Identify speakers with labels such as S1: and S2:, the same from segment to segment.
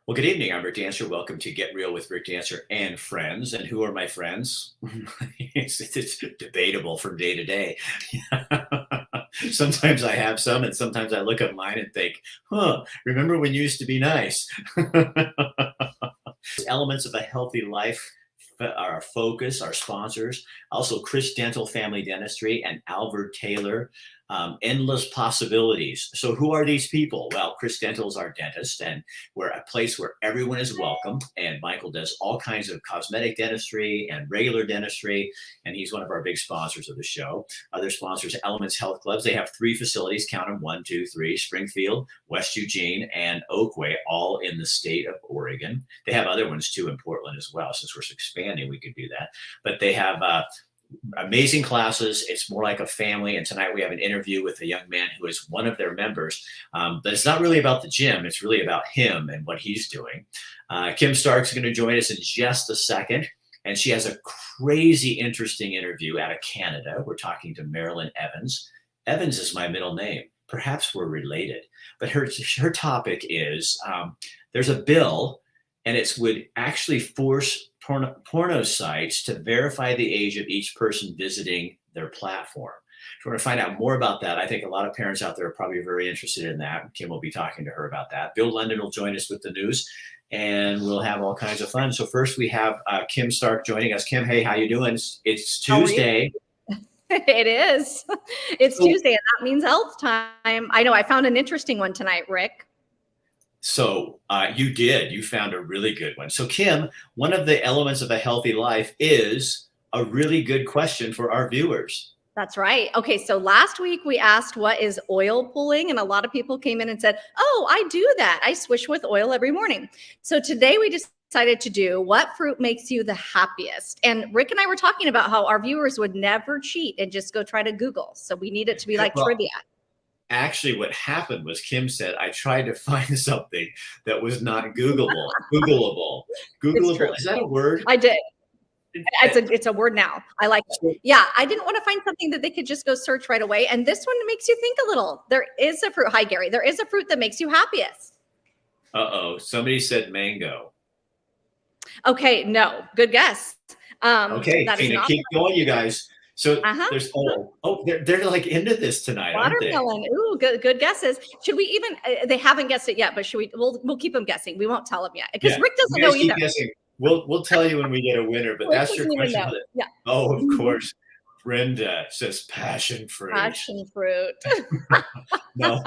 S1: Well, good evening. I'm Rick Dancer. Welcome to Get Real with Rick Dancer and Friends. And who are my friends? It's debatable from day to day. Sometimes I have some, and sometimes I look at mine and think, remember when you used to be nice? Elements of a healthy life, our focus, our sponsors, also Chris Dental Family Dentistry and Albert Taylor, endless possibilities. So who are these people? Well, Chris Dental is our dentist, and we're a place where everyone is welcome. And Michael does all kinds of cosmetic dentistry and regular dentistry, and he's one of our big sponsors of the show. Other sponsors, Elements Health Clubs. They have three facilities, count them, 1, 2, 3, Springfield, West Eugene, and Oakway, all in the state of Oregon. They have other ones too in Portland as well. Since we're expanding, we could do that. But they have amazing classes. It's more like a family. And tonight we have an interview with a young man who is one of their members. But it's not really about the gym. It's really about him and what he's doing. Kim Stark's going to join us in just a second. And she has a crazy, interesting interview out of Canada. We're talking to Marilyn Evans. Evans is my middle name. Perhaps we're related. But her topic is there's a bill, and it would actually force porno sites to verify the age of each person visiting their platform. If you want to find out more about that, I think a lot of parents out there are probably very interested in that. Kim will be talking to her about that. Bill Lundun will join us with the news, and we'll have all kinds of fun. So first we have Kim Stark joining us. Kim, hey, how you doing? It's Tuesday.
S2: It is. It's Tuesday, and that means health time. I know. I found an interesting one tonight, Rick.
S1: So you found a really good one. So Kim, one of the elements of a healthy life is a really good question for our viewers.
S2: That's right. Okay, so last week we asked what is oil pulling, and a lot of people came in and said, oh, I do that. I swish with oil every morning. So today we decided to do what fruit makes you the happiest. And Rick and I were talking about how our viewers would never cheat and just go try to Google. So we need it to be like trivia.
S1: Actually, what happened was Kim said, I tried to find something that was not Googleable. Googleable. Is that a word?
S2: I did. It's a word now. I like it. Yeah, I didn't want to find something that they could just go search right away. And this one makes you think a little. There is a fruit. Hi, Gary. There is a fruit that makes you happiest.
S1: Uh-oh. Somebody said mango.
S2: Okay, no. Good guess.
S1: Okay, Tina, keep going, you guys. So there's they're like into this tonight.
S2: Watermelon. Ooh, good guesses. Should we even? They haven't guessed it yet, but should we? We'll keep them guessing. We won't tell them yet because Rick doesn't know either.
S1: Guessing. We'll tell you when we get a winner. But that's your question.
S2: Yeah.
S1: Oh, of course. Brenda says passion fruit.
S2: Passion fruit.
S1: No,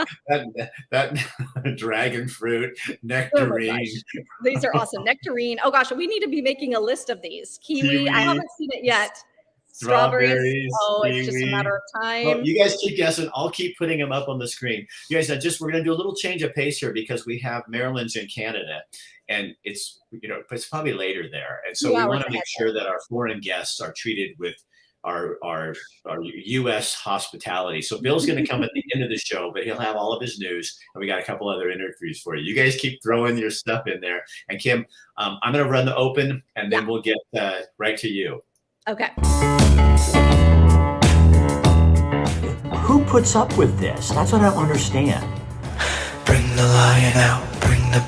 S1: that dragon fruit, nectarine.
S2: Oh, these are awesome. Nectarine. Oh gosh, we need to be making a list of these. Kiwi. I haven't seen it yet. Strawberries. Oh, it's just a matter of time.
S1: Well, you guys keep guessing. I'll keep putting them up on the screen. You guys, we're going to do a little change of pace here because we have Maryland's in Canada, and it's probably later there, and so we want to make sure that our foreign guests are treated with our U.S. hospitality. So Bill's going to come at the end of the show, but he'll have all of his news, and we got a couple other interviews for you. You guys keep throwing your stuff in there, and Kim, I'm going to run the open, and then we'll get right to you.
S2: Okay.
S3: Who puts up with this? That's what I don't understand.
S4: Bring the lion out. Bring the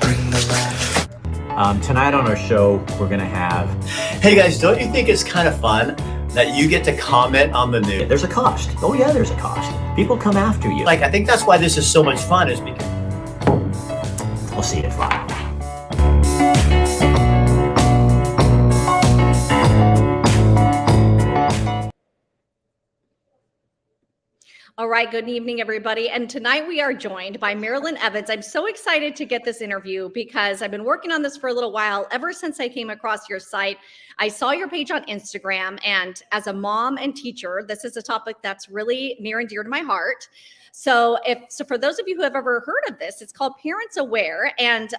S4: lion.
S3: Tonight on our show, we're going to have...
S1: Hey guys, don't you think it's kind of fun that you get to comment on the news?
S3: There's a cost. Oh yeah, there's a cost. People come after you.
S1: I think that's why this is so much fun is because...
S3: We'll see you at 5.
S2: All right, good evening, everybody. And tonight we are joined by Marilyn Evans. I'm so excited to get this interview because I've been working on this for a little while. Ever since I came across your site, I saw your page on Instagram. And as a mom and teacher, this is a topic that's really near and dear to my heart. So for those of you who have ever heard of this, it's called Parents Aware. And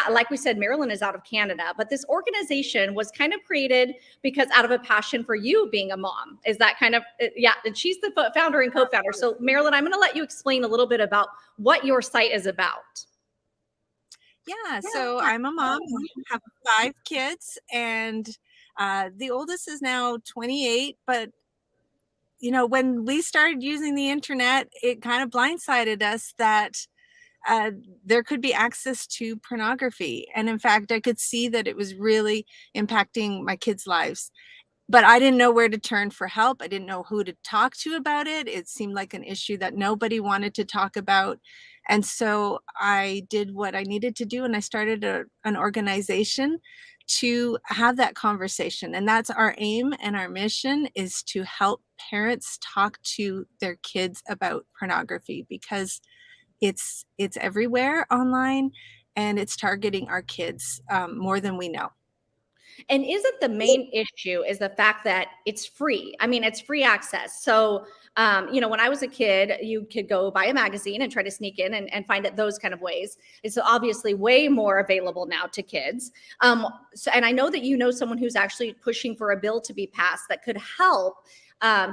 S2: like we said, Marilyn is out of Canada, but this organization was kind of created because out of a passion for you being a mom. Is that kind of, and she's the founder and co-founder. So Marilyn, I'm going to let you explain a little bit about what your site is about.
S5: Yeah, so I'm a mom. I have 5 kids, and the oldest is now 28, but when we started using the internet, it kind of blindsided us that there could be access to pornography. And in fact, I could see that it was really impacting my kids' lives. But I didn't know where to turn for help. I didn't know who to talk to about it. It seemed like an issue that nobody wanted to talk about. And so I did what I needed to do, and I started an organization to have that conversation. And that's our aim and our mission, is to help parents talk to their kids about pornography, because it's everywhere online, and it's targeting our kids more than we know.
S2: And isn't the main issue is the fact that it's free? I mean, it's free access. So, when I was a kid, you could go buy a magazine and try to sneak in and find it those kind of ways. It's obviously way more available now to kids. And I know that you know someone who's actually pushing for a bill to be passed that could help.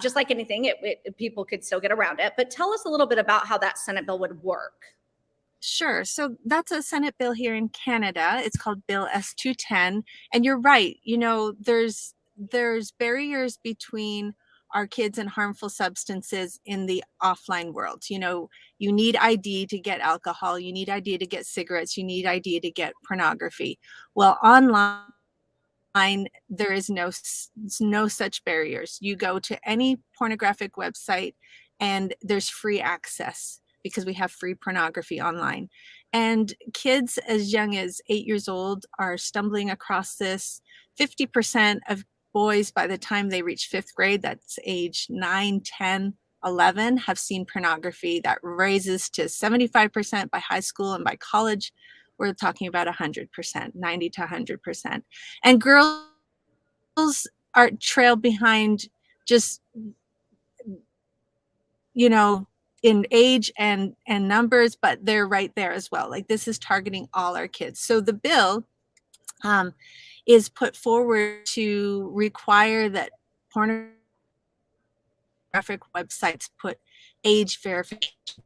S2: Just like anything, people could still get around it. But tell us a little bit about how that Senate bill would work.
S5: Sure. So that's a Senate bill here in Canada. It's called Bill S210. And you're right. There's barriers between our kids and harmful substances in the offline world. You need ID to get alcohol. You need ID to get cigarettes. You need ID to get pornography. Well, online, there is no such barriers. You go to any pornographic website and there's free access, because we have free pornography online. And kids as young as 8 years old are stumbling across this. 50% of boys, by the time they reach 5th grade, that's age 9, 10, 11, have seen pornography. That raises to 75% by high school, and by college, we're talking about 100%, 90 to 100%. And girls are trailed behind, just, in age and numbers, but they're right there as well. Like, this is targeting all our kids. So the bill is put forward to require that pornographic websites put age verification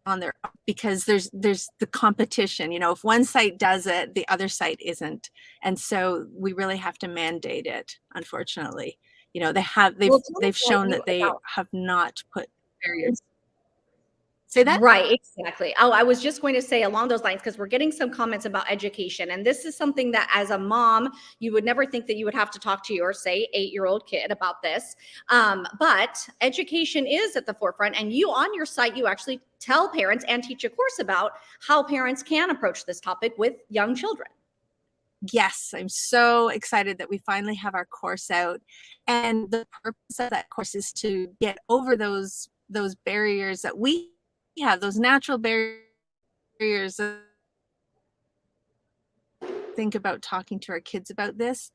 S5: on there, because there's the competition. If one site does it, the other site isn't. And so we really have to mandate it, unfortunately. They've shown that they have not put barriers. Say that?
S2: Right, exactly. Oh, I was just going to say along those lines, because we're getting some comments about education. And this is something that as a mom, you would never think that you would have to talk to your, say, 8-year-old kid about this. But education is at the forefront. And you, on your site, you actually tell parents and teach a course about how parents can approach this topic with young children.
S5: Yes, I'm so excited that we finally have our course out. And the purpose of that course is to get over those barriers that we have, those natural barriers. Think about talking to our kids about this.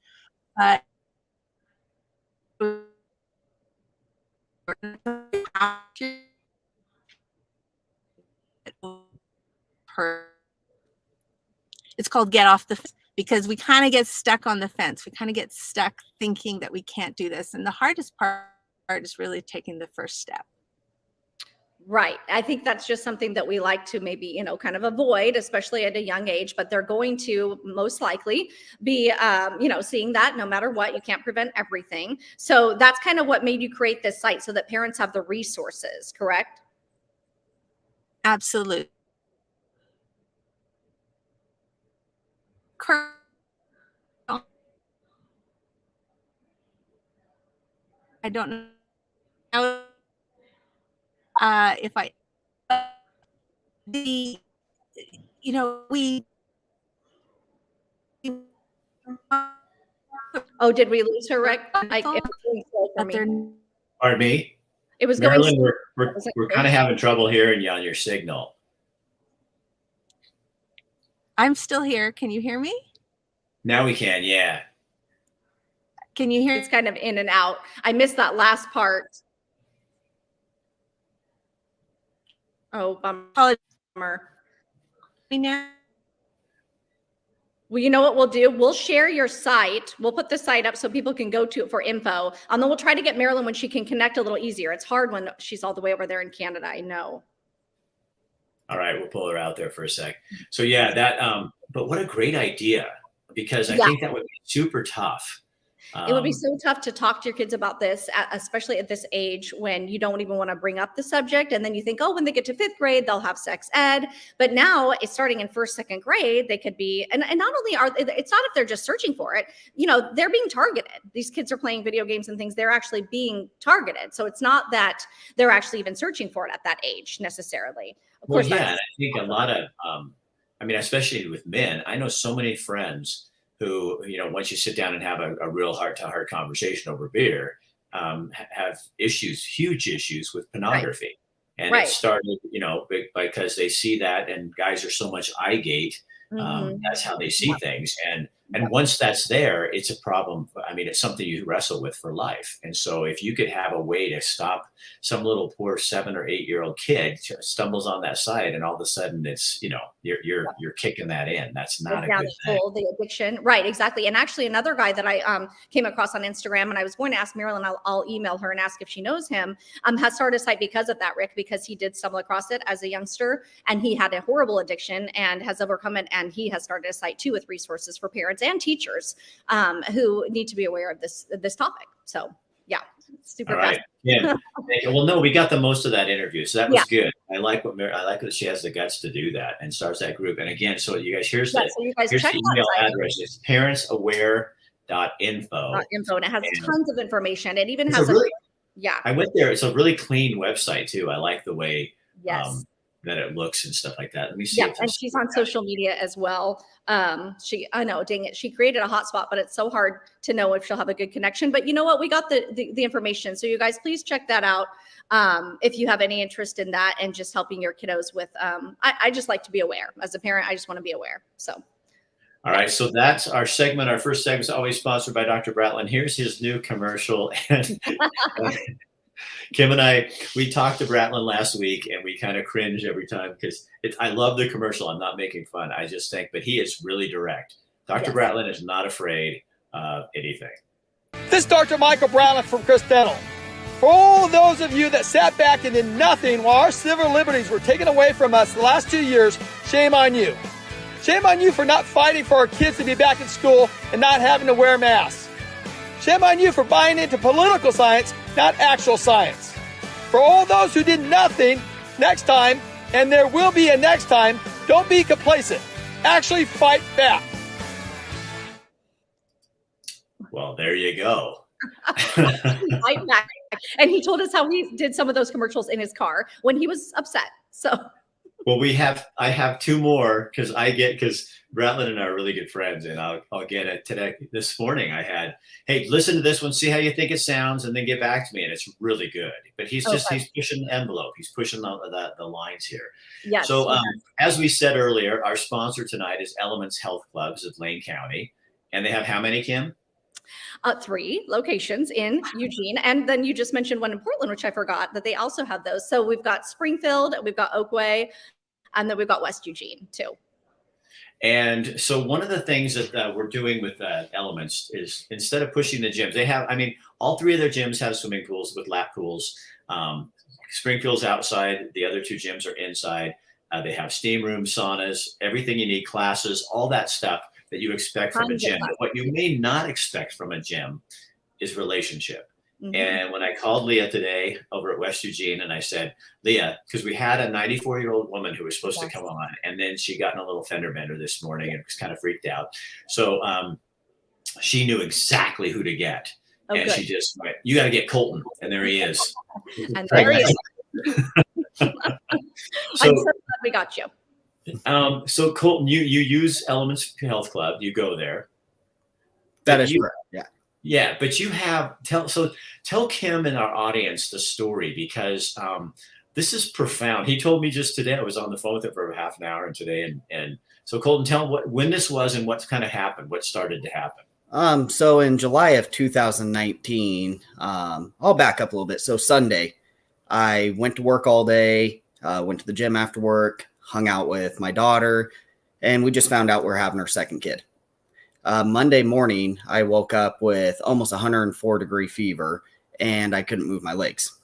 S5: It's called Get Off the Fence, because we kind of get stuck on the fence. We kind of get stuck thinking that we can't do this. And the hardest part is really taking the first step.
S2: Right. I think that's just something that we like to maybe, kind of avoid, especially at a young age, but they're going to most likely be, seeing that no matter what. You can't prevent everything. So that's kind of what made you create this site, so that parents have the resources, correct?
S5: Absolutely. I don't know if I, we,
S2: Oh, did we lose her, Rick?
S1: Pardon me?
S2: It was
S1: Marilyn,
S2: going.
S1: we're kind of having trouble hearing you on your signal.
S5: I'm still here. Can you hear me?
S1: Now we can, yeah.
S5: Can you hear?
S2: It's kind of in and out. I missed that last part. Oh, bummer. Well, you know what we'll do? We'll share your site. We'll put the site up so people can go to it for info. And then we'll try to get Marilyn when she can connect a little easier. It's hard when she's all the way over there in Canada, I know.
S1: All right, we'll pull her out there for a sec. So yeah, but what a great idea, because I think that would be super tough
S2: It would be so tough to talk to your kids about this, especially at this age when you don't even want to bring up the subject. And then you think, oh, when they get to fifth grade, they'll have sex ed. But now it's starting in first, second grade. They could be, and not only it's not if they're just searching for it, they're being targeted. These kids are playing video games and things. They're actually being targeted. So it's not that they're actually even searching for it at that age necessarily. Of course,
S1: yeah, and I think a lot of, especially with men, I know so many friends who, once you sit down and have a real heart-to-heart conversation over beer, have huge issues with pornography. And it started, because they see that, and guys are so much eye gate. That's how they see things. And once that's there, it's a problem. I mean, it's something you wrestle with for life. And so if you could have a way to stop some little poor 7 or 8 year old kid stumbles on that site, and all of a sudden it's, you're kicking that in. That's not a good thing.
S2: The addiction. Right. Exactly. And actually another guy that I came across on Instagram, and I was going to ask Marilyn, I'll email her and ask if she knows him, has started a site because of that, Rick, because he did stumble across it as a youngster and he had a horrible addiction and has overcome it. And he has started a site too with resources for parents and teachers who need to be aware of this topic. So yeah, super fast.
S1: Yeah. Well, no, we got the most of that interview, so that was good. I like that she has the guts to do that and starts that group. And again, so you guys, here's the email address. It's parentsaware.info.
S2: And it has tons of information. It even has I went
S1: there. It's a really clean website too. I like the way that it looks and stuff like that. Let me see.
S2: Yeah, and she's on social media as well. I know, dang it. She created a hotspot, but it's so hard to know if she'll have a good connection. But you know what? We got the information. So you guys, please check that out. If you have any interest in that and just helping your kiddos with, I just like to be aware. As a parent, I just want to be aware. So.
S1: All right. So that's our segment. Our first segment is always sponsored by Dr. Bratlin. Here's his new commercial. And Kim and I, we talked to Bratlin last week, and we kind of cringe every time because I love the commercial. I'm not making fun. I just think, but he is really direct. Dr. Bratlin is not afraid of anything.
S6: This is Dr. Michael Bratlin from Chris Dental. For all of those of you that sat back and did nothing while our civil liberties were taken away from us the last 2 years, shame on you. Shame on you for not fighting for our kids to be back in school and not having to wear masks. Shame on you for buying into political science, not actual science. For all those who did nothing, next time, and there will be a next time, don't be complacent. Actually fight back.
S1: Well, there you go.
S2: Fight back. And he told us how he did some of those commercials in his car when he was upset. So.
S1: Well, I have two more because Bratlin and I are really good friends, and I'll get it today. This morning I had, hey, listen to this one, see how you think it sounds, and then get back to me. And it's really good. But he's pushing the envelope. He's pushing the lines here.
S2: Yes.
S1: So as we said earlier, our sponsor tonight is Elements Health Clubs of Lane County. And they have how many, Kim?
S2: 3 locations in Eugene. And then you just mentioned one in Portland, which I forgot that they also have those. So we've got Springfield, we've got Oakway, and then we've got West Eugene too.
S1: And so one of the things that we're doing with Elements is instead of pushing the gyms, they have, all 3 of their gyms have swimming pools with lap pools. Springfield's outside. The other 2 gyms are inside. They have steam rooms, saunas, everything you need, classes, all that stuff that you expect from a gym. But what you may not expect from a gym is relationship. Mm-hmm. And when I called Leah today over at West Eugene, and I said, Leah, because we had a 94-year-old woman who was supposed to come on, and then she got in a little fender bender this morning and was kind of freaked out. So she knew exactly who to get. And good. She just went, you got to get Colton. And there he is.
S2: And there he is. I'm so glad we got you.
S1: So Colton, you use Elements Health Club. You go there.
S7: That is correct. Yeah.
S1: Yeah, but you have tell Kim and our audience the story because this is profound. He told me just today. I was on the phone with him for half an hour and today, and so Colton, tell him when this was and what kind of happened. What started to happen?
S7: So in July of 2019, I'll back up a little bit. So Sunday, I went to work all day. Went to the gym after work. Hung out with my daughter, and we just found out we're having our second kid. Monday morning, I woke up with almost 104-degree fever, and I couldn't move my legs.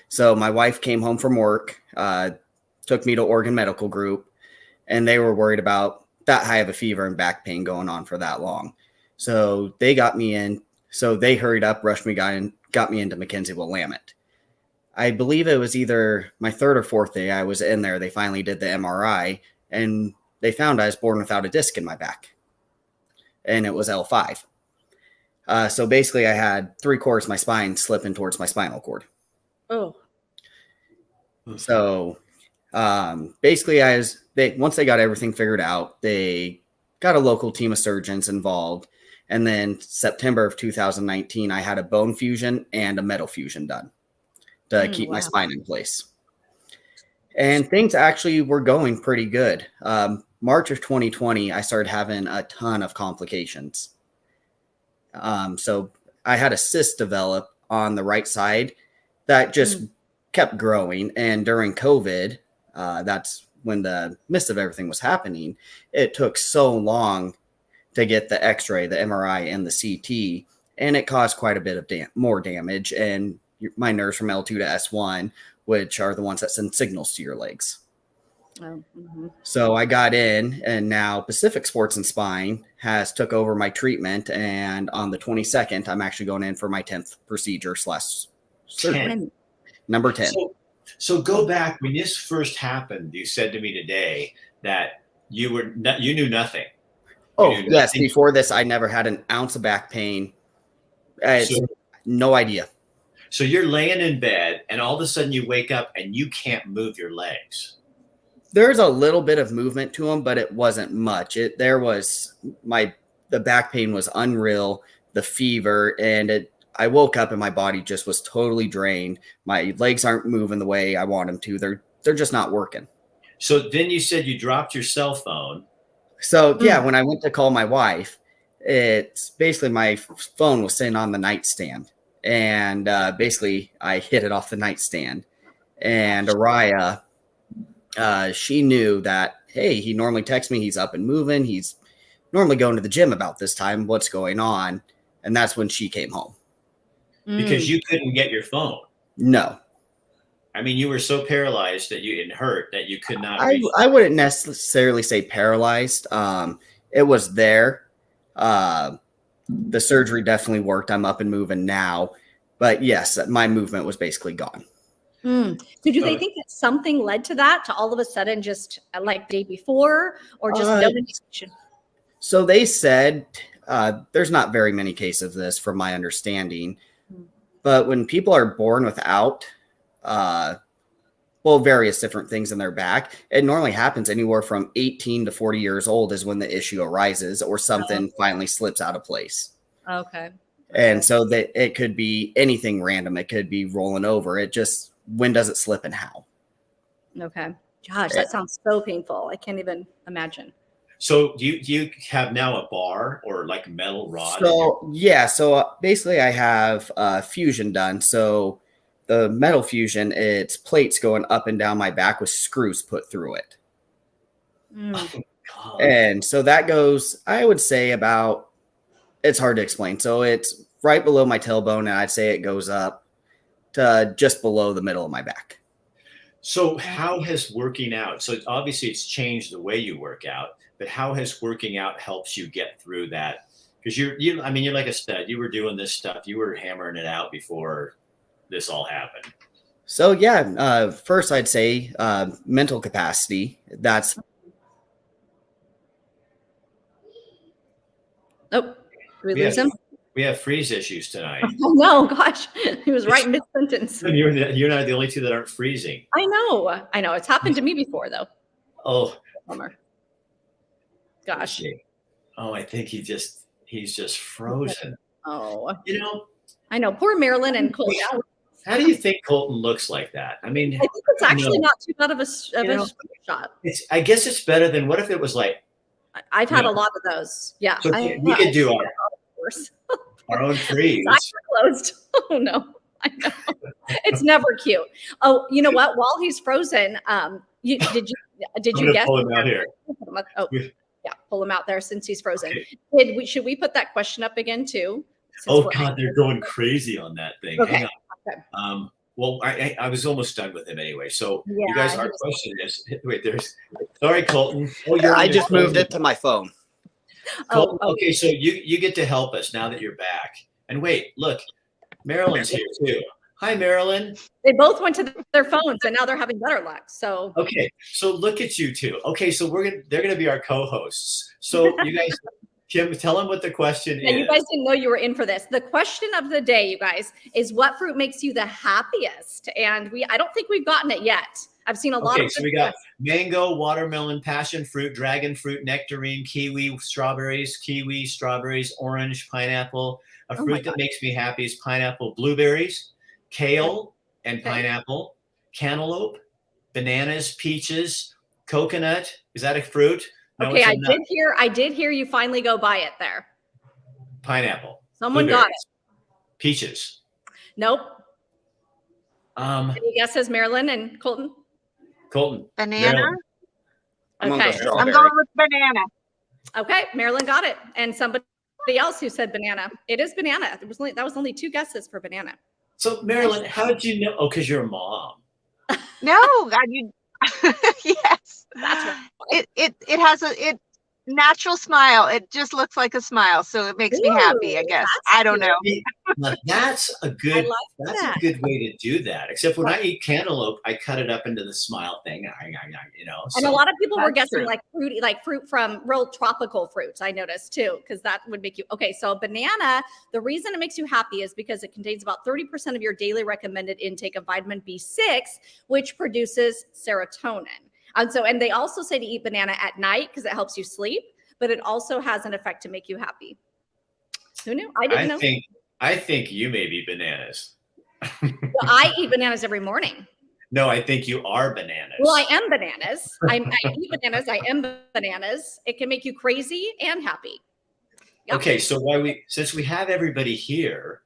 S7: So my wife came home from work, took me to Oregon Medical Group, and they were worried about that high of a fever and back pain going on for that long. So they got me in. So they hurried up, rushed me, got me into Mackenzie Willamette. I believe it was either my third or fourth day I was in there. They finally did the MRI, and they found I was born without a disc in my back, and it was L5. So basically, I had 3/4 of my spine slipping towards my spinal cord.
S2: Oh.
S7: So basically, once they got everything figured out, they got a local team of surgeons involved. And then September of 2019, I had a bone fusion and a metal fusion done to keep my spine in place. And things actually were going pretty good. March of 2020, I started having a ton of complications. So I had a cyst develop on the right side that just kept growing. And during COVID, that's when the midst of everything was happening. It took so long to get the x-ray, the MRI, and the CT, and it caused quite a bit of more damage. And my nerves from L2 to S1, which are the ones that send signals to your legs.
S2: Oh,
S7: So I got in, and now Pacific Sports and Spine has took over my treatment. And on the 22nd, I'm actually going in for my 10th procedure / surgery. Number 10.
S1: So go back when this first happened. You said to me today that you knew nothing.
S7: Oh, yes. Before this, I never had an ounce of back pain. No idea.
S1: So you're laying in bed, and all of a sudden you wake up and you can't move your legs.
S7: There's a little bit of movement to them, but it wasn't much. The back pain was unreal, the fever, and I woke up and my body just was totally drained. My legs aren't moving the way I want them to. They're just not working.
S1: So then you said you dropped your cell phone.
S7: So yeah, when I went to call my wife, it's basically my phone was sitting on the nightstand, and basically I hit it off the nightstand. And Araya, she knew that, hey, he normally texts me. He's up and moving. He's normally going to the gym about this time. What's going on? And that's when she came home.
S1: Because you couldn't get your phone.
S7: No.
S1: I mean, you were so paralyzed that it hurt that you could not.
S7: I wouldn't necessarily say paralyzed. It was there. The surgery definitely worked. I'm up and moving now. But yes, my movement was basically gone.
S2: So do they think that something led to that, to all of a sudden just like day before, or just no indication? So
S7: they said there's not very many cases of this from my understanding. But when people are born without, various different things in their back, it normally happens anywhere from 18 to 40 years old is when the issue arises or something finally slips out of place.
S2: Okay.
S7: And so that it could be anything random. It could be rolling over. It just, when does it slip and how?
S2: Okay. Gosh, that sounds so painful. I can't even imagine.
S1: So do you have now a bar or like a metal rod?
S7: So basically I have fusion done. So the metal fusion, it's plates going up and down my back with screws put through it.
S1: Oh, God.
S7: And so that goes, I would say about, it's hard to explain. So it's right below my tailbone, and I'd say it goes up to just below the middle of my back.
S1: So how has working out? So obviously it's changed the way you work out. But how has working out helps you get through that? Because you're like a stud. You were doing this stuff. You were hammering it out before this all happened.
S7: So yeah, first I'd say mental capacity. That's.
S2: Oh, did we lose him?
S1: We have freeze issues tonight.
S2: Oh no, gosh, he was right mid-sentence.
S1: You're not the only two that aren't freezing.
S2: I know. It's happened to me before though.
S1: Oh,
S2: bummer. Gosh.
S1: Oh, I think he's just frozen.
S2: Oh,
S1: I
S2: know. Poor Marilyn and Colton.
S1: How do you think Colton looks like that? I mean, I
S2: think it's actually not too bad of a shot.
S1: I guess it's better than what if it was like.
S2: I've had a lot of those. Yeah,
S1: so we could do our own freeze.
S2: Closed. Oh no, I know. It's never cute. Oh, you know what? While he's frozen, did you guess?
S1: Pull him out here.
S2: Oh, yeah, pull him out there since he's frozen. Okay. Should we put that question up again too?
S1: Oh God, they're going crazy on that thing.
S2: Okay.
S1: Hang on. Well, I was almost done with him anyway. So you guys, our question is, sorry, Colton.
S7: I just moved it to my phone.
S1: Colton,
S2: Oh,
S1: okay, so you get to help us now that you're back. And wait, look, Marilyn's here too. Hi, Marilyn.
S2: they both went to their phones and now they're having better luck. So
S1: Okay, so look at you two. Okay, so they're gonna be our co-hosts. So you guys, Kim, tell them what the question
S2: yeah,
S1: is.
S2: you guys didn't know you were in for this. The question of the day, you guys, is what fruit makes you the happiest? And I don't think we've gotten it yet. I've seen a lot
S1: Okay,
S2: of.
S1: so we got mango, watermelon, passion fruit, dragon fruit, nectarine, kiwi, strawberries, orange, pineapple. A
S2: Oh my
S1: fruit that
S2: God.
S1: makes me happy is pineapple, blueberries, kale, and
S2: Okay.
S1: pineapple, cantaloupe, bananas, peaches, coconut. Is that a fruit? No,
S2: Okay,
S1: it's a
S2: I
S1: nut.
S2: did hear you finally go buy it there.
S1: Pineapple.
S2: Someone got it.
S1: Peaches.
S2: Nope.
S1: Um,
S2: Any guesses, Marilyn and Colton?
S1: Colton.
S8: Banana?
S1: Marilyn.
S2: Okay.
S8: I'm going with banana.
S2: Okay, Marilyn got it. And somebody else who said banana. It is banana. That was only 2 guesses for banana.
S1: So Marilyn, how did you know? Oh, because you're a mom.
S8: No, yes.
S2: That's right.
S8: It has a natural smile. It just looks like a smile, so it makes me happy, I guess. I don't know.
S1: Now, that's a good.
S2: like
S1: That's
S2: that.
S1: a good way to do that. Except when I eat cantaloupe, I cut it up into the smile thing. You know.
S2: And a lot of people were
S8: That's
S2: guessing
S8: true.
S2: like fruit from real tropical fruits. I noticed too, because that would make you okay. So banana, the reason it makes you happy is because it contains about 30% of your daily recommended intake of vitamin B6, which produces serotonin. And they also say to eat banana at night because it helps you sleep, but it also has an effect to make you happy. Who knew? I didn't know.
S1: I think you may be bananas.
S2: Well, I eat bananas every morning.
S1: No, I think you are bananas.
S2: Well, I am bananas. I eat bananas. I am bananas. It can make you crazy and happy. Yep.
S1: Okay, so since we have everybody here,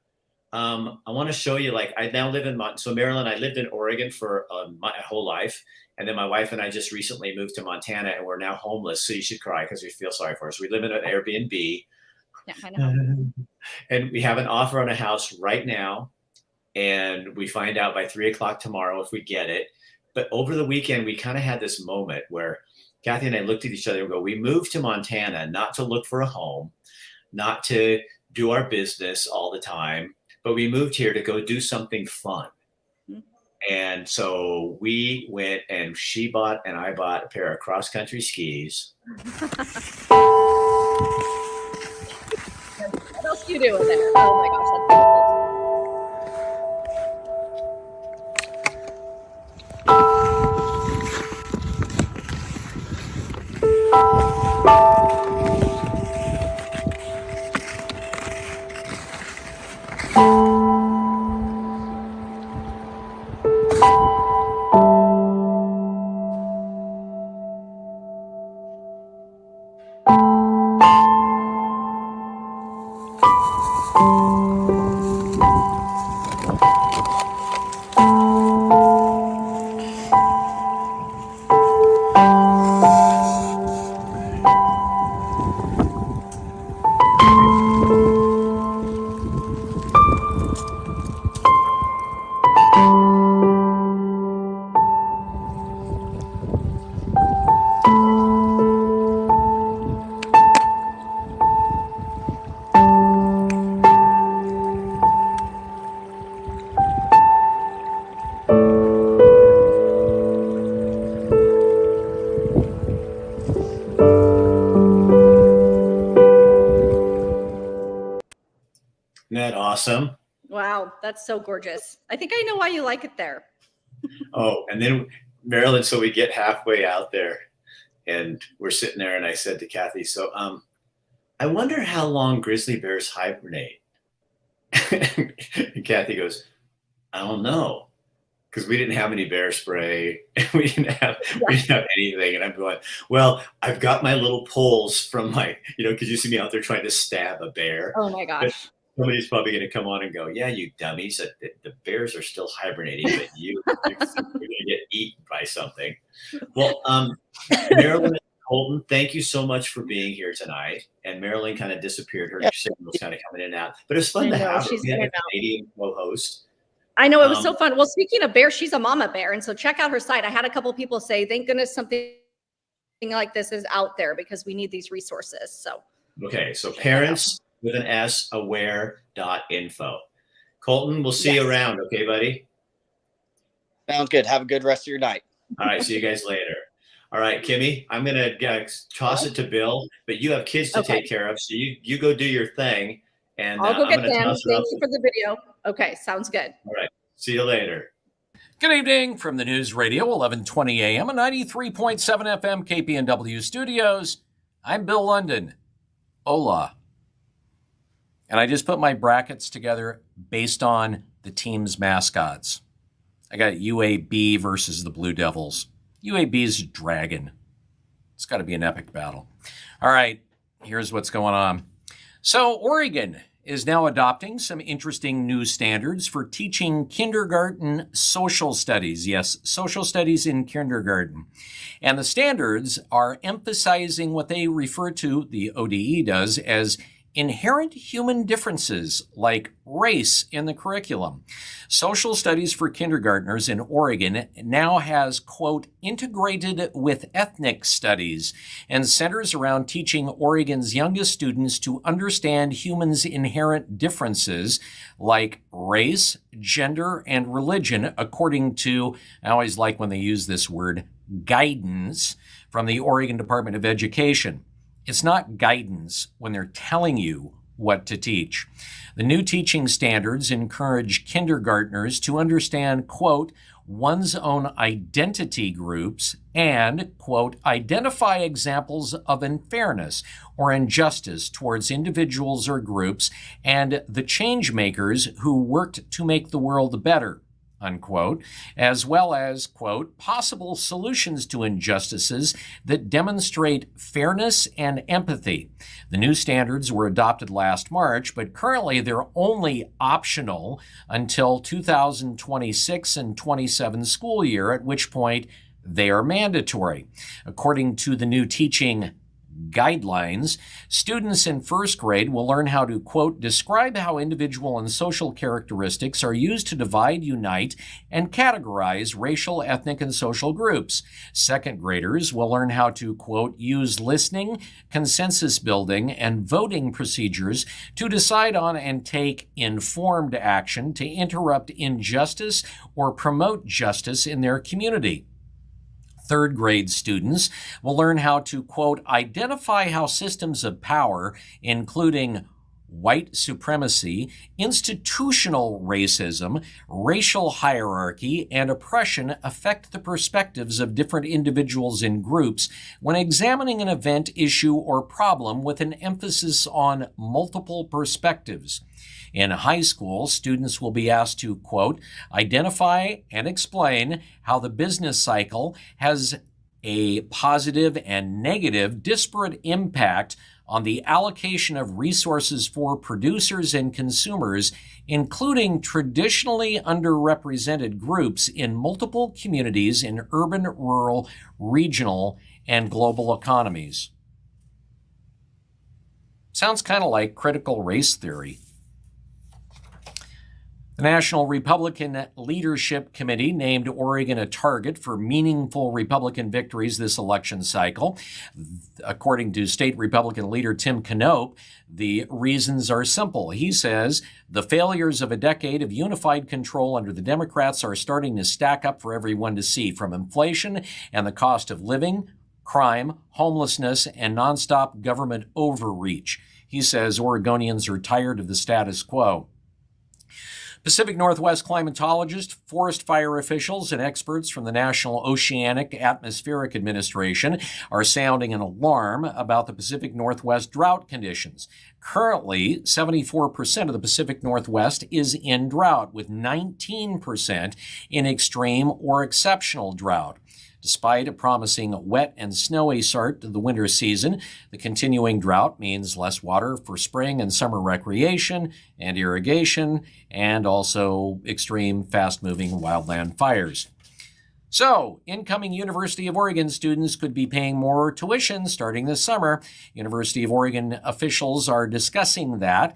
S1: I want to show you. Like, I now live in Maryland. I lived in Oregon for my whole life, and then my wife and I just recently moved to Montana, and we're now homeless. So you should cry because we feel sorry for us. We live in an Airbnb.
S2: Yeah, I know.
S1: And we have an offer on a house right now, and we find out by 3:00 tomorrow if we get it. But over the weekend, we kind of had this moment where Kathy and I looked at each other and go, we moved to Montana not to look for a home, not to do our business all the time, but we moved here to go do something fun. And so we went, and she bought and I bought a pair of cross-country skis.
S2: What else do you do in there? Oh my gosh, that's beautiful.
S1: Isn't that awesome?
S2: Wow, that's so gorgeous. I think I know why you like it there.
S1: Oh, and then Maryland, so we get halfway out there and we're sitting there, and I said to Kathy, so I wonder how long grizzly bears hibernate. And Kathy goes, I don't know. Because we didn't have any bear spray. we didn't have anything. And I'm going, well, I've got my little poles from my, because you see me out there trying to stab a bear.
S2: Oh my gosh.
S1: Somebody's probably going to come on and go, yeah, you dummies. The bears are still hibernating, but you're going to get eaten by something. Well, Marilyn and Colton, thank you so much for being here tonight. And Marilyn kind of disappeared. Her signal was kind of coming in and out. But it's fun to have her. We had a Canadian co-host.
S2: I know, it was so fun. Well, speaking of bear, she's a mama bear. And so check out her site. I had a couple people say, thank goodness something like this is out there because we need these resources. So
S1: Okay, so parents with an S, aware.info. Colton, we'll see you around. Okay, buddy?
S7: Sounds good. Have a good rest of your night.
S1: All right, see you guys later. All right, Kimmy, I'm going to toss it to Bill, but you have kids to take care of, so you go do your thing. And
S2: I'll go
S1: I'm
S2: get
S1: going to
S2: them.
S1: toss it
S2: Thank
S1: off.
S2: you for the video. Okay, sounds good.
S1: All right, see you later.
S9: Good evening from the News Radio, 1120 AM and 93.7 FM KPNW studios. I'm Bill Lundun. Hola. And I just put my brackets together based on the team's mascots. I got UAB versus the Blue Devils. UAB is a dragon. It's got to be an epic battle. All right, here's what's going on. So Oregon is now adopting some interesting new standards for teaching kindergarten social studies. Yes, social studies in kindergarten. And the standards are emphasizing what they refer to, the ODE does, as inherent human differences like race in the curriculum. Social studies for kindergartners in Oregon now has, quote, integrated with ethnic studies and centers around teaching Oregon's youngest students to understand humans' inherent differences like race, gender, and religion, according to, I always like when they use this word, guidance from the Oregon Department of Education. It's not guidance when they're telling you what to teach. The new teaching standards encourage kindergartners to understand, quote, one's own identity groups and, quote, identify examples of unfairness or injustice towards individuals or groups and the change makers who worked to make the world better, unquote, as well as, quote, possible solutions to injustices that demonstrate fairness and empathy. The new standards were adopted last March, but currently they're only optional until 2026 and 27 school year, at which point they are mandatory. According to the new teaching guidelines, students in first grade will learn how to, quote, describe how individual and social characteristics are used to divide, unite, and categorize racial, ethnic, and social groups. Second graders will learn how to, quote, use listening, consensus building, and voting procedures to decide on and take informed action to interrupt injustice or promote justice in their community. Third grade students will learn how to, quote, identify how systems of power, including white supremacy, institutional racism, racial hierarchy, and oppression affect the perspectives of different individuals and groups when examining an event, issue, or problem with an emphasis on multiple perspectives. In high school, students will be asked to, quote, identify and explain how the business cycle has a positive and negative disparate impact on the allocation of resources for producers and consumers, including traditionally underrepresented groups in multiple communities in urban, rural, regional, and global economies. Sounds kind of like critical race theory. The National Republican Leadership Committee named Oregon a target for meaningful Republican victories this election cycle. According to state Republican leader Tim Knopp, the reasons are simple. He says the failures of a decade of unified control under the Democrats are starting to stack up for everyone to see, from inflation and the cost of living, crime, homelessness, and nonstop government overreach. He says Oregonians are tired of the status quo. Pacific Northwest climatologists, forest fire officials, and experts from the National Oceanic Atmospheric Administration are sounding an alarm about the Pacific Northwest drought conditions. Currently, 74% of the Pacific Northwest is in drought, with 19% in extreme or exceptional drought. Despite a promising wet and snowy start to the winter season, the continuing drought means less water for spring and summer recreation and irrigation, and also extreme fast-moving wildland fires. So, incoming University of Oregon students could be paying more tuition starting this summer. University of Oregon officials are discussing that.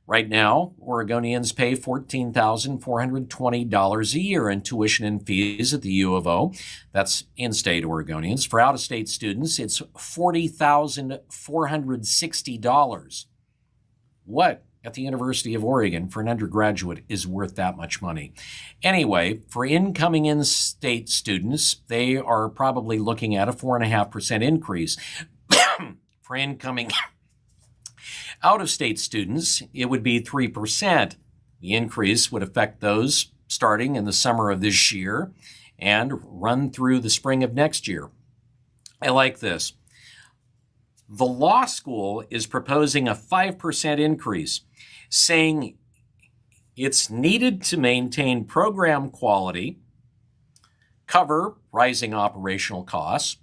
S9: Right now, Oregonians pay $14,420 a year in tuition and fees at the U of O. That's in-state Oregonians. For out-of-state students, it's $40,460. What at the University of Oregon for an undergraduate is worth that much money? Anyway, for incoming in-state students, they are probably looking at a 4.5% increase. For incoming out-of-state students, it would be 3%. The increase would affect those starting in the summer of this year and run through the spring of next year. I like this. The law school is proposing a 5% increase, saying it's needed to maintain program quality, cover rising operational costs,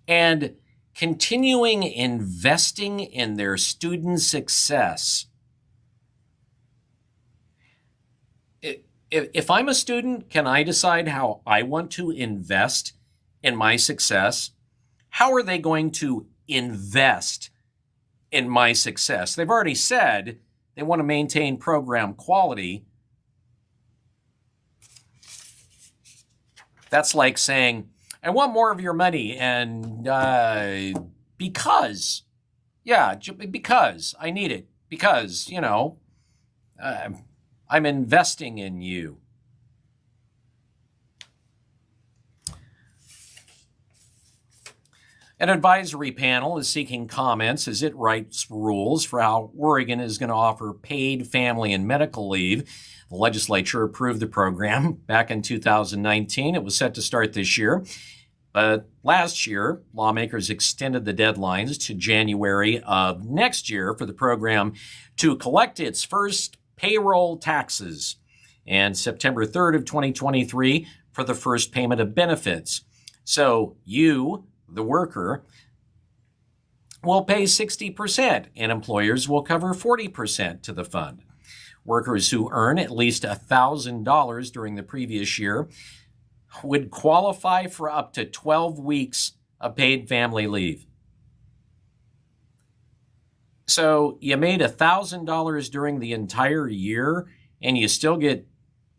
S9: and continuing investing in their student success. If I'm a student, can I decide how I want to invest in my success? How are they going to invest in my success? They've already said they want to maintain program quality. That's like saying, I want more of your money, and because I need it, because, I'm investing in you. An advisory panel is seeking comments as it writes rules for how Oregon is going to offer paid family and medical leave. The legislature approved the program back in 2019. It was set to start this year. But last year, lawmakers extended the deadlines to January of next year for the program to collect its first payroll taxes, and September 3rd of 2023 for the first payment of benefits. So you, the worker, will pay 60%, and employers will cover 40% to the fund. Workers who earn at least $1,000 during the previous year would qualify for up to 12 weeks of paid family leave. So you made $1,000 during the entire year and you still get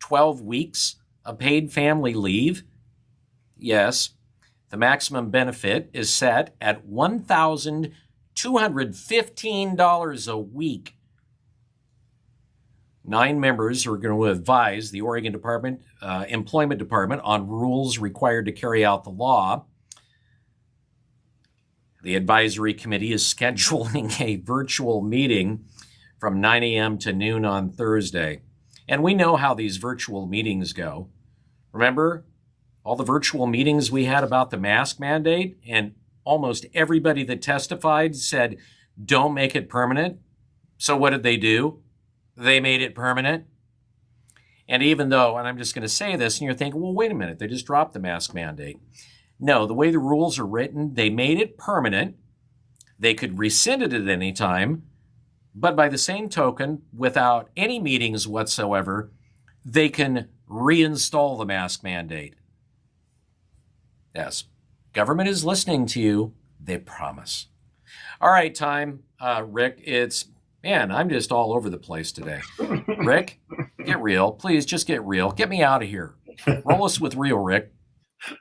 S9: 12 weeks of paid family leave? Yes, the maximum benefit is set at $1,215 a week. 9 members are going to advise the Oregon Employment Department on rules required to carry out the law. The advisory committee is scheduling a virtual meeting from 9 a.m. to noon on Thursday. And we know how these virtual meetings go. Remember all the virtual meetings we had about the mask mandate? And almost everybody that testified said, don't make it permanent. So what did they do? They made it permanent. And even though, and I'm just going to say this, and you're thinking, well, wait a minute, they just dropped the mask mandate. No, the way the rules are written, they made it permanent. They could rescind it at any time. But by the same token, without any meetings whatsoever, they can reinstall the mask mandate. Yes, government is listening to you. They promise. All right, time, Rick, Man, I'm just all over the place today. Rick, get real. Please just get real. Get me out of here. Roll us with real, Rick.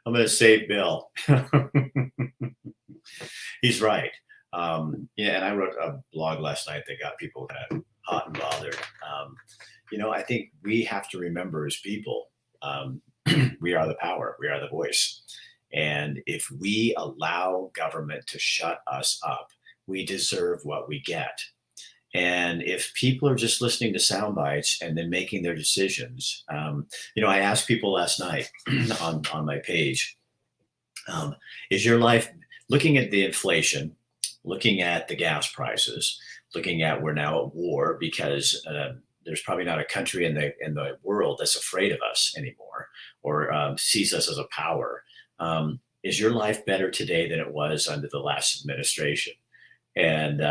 S1: I'm going to save Bill. He's right. And I wrote a blog last night that got people kind of hot and bothered. I think we have to remember as people, we are the power. We are the voice. And if we allow government to shut us up, we deserve what we get. And if people are just listening to sound bites and then making their decisions, I asked people last night on my page, is your life looking at the inflation, looking at the gas prices, looking at we're now at war because there's probably not a country in the world that's afraid of us anymore or sees us as a power. Is your life better today than it was under the last administration? And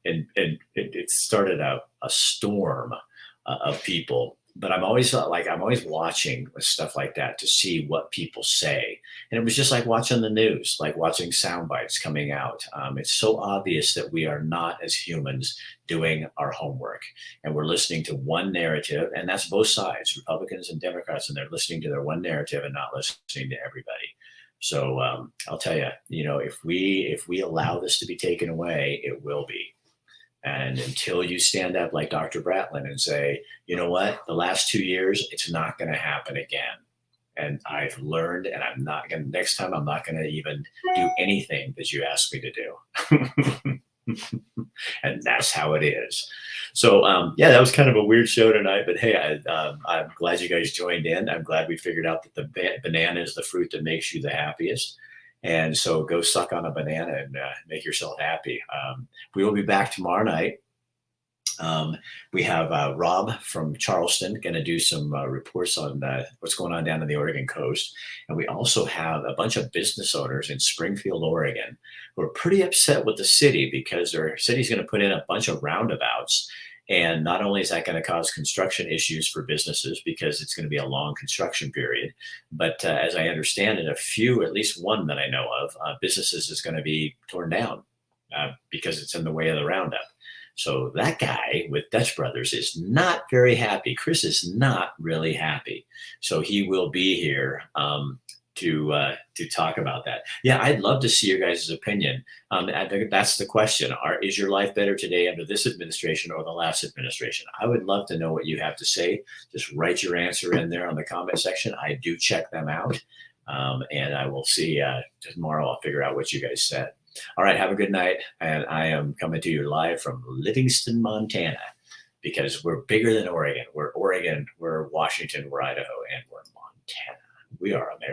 S1: it started a storm of people but I'm always watching stuff like that to see what people say. And it was just like watching the news, like watching sound bites coming out. It's so obvious that we are not, as humans, doing our homework, and we're listening to one narrative, and that's both sides, Republicans and Democrats, and they're listening to their one narrative and not listening to everybody. So I'll tell you, if we allow this to be taken away, it will be. And until you stand up like Dr. Bratlin and say, you know what, the last 2 years, it's not going to happen again. And I've learned, and I'm not going to, next time, I'm not going to even do anything that you ask me to do. And that's how it is. So, yeah, that was kind of a weird show tonight, but hey, I'm glad you guys joined in. I'm glad we figured out that the banana is the fruit that makes you the happiest. And so go suck on a banana and make yourself happy. We will be back tomorrow night. We have Rob from Charleston going to do some reports on what's going on down in the Oregon coast. And we also have a bunch of business owners in Springfield, Oregon, who are pretty upset with the city because their city's going to put in a bunch of roundabouts. And not only is that going to cause construction issues for businesses because it's going to be a long construction period, but as I understand it, at least one that I know of, businesses is going to be torn down because it's in the way of the roundup. So that guy with Dutch Brothers is not very happy. Chris is not really happy. So he will be here to talk about that. Yeah, I'd love to see your guys' opinion. I think that's the question. Is your life better today under this administration or the last administration? I would love to know what you have to say. Just write your answer in there on the comment section. I do check them out. And I will see tomorrow. I'll figure out what you guys said. All right, have a good night. And I am coming to you live from Livingston, Montana, because we're bigger than Oregon. We're Oregon, we're Washington, we're Idaho, and we're Montana. We are America.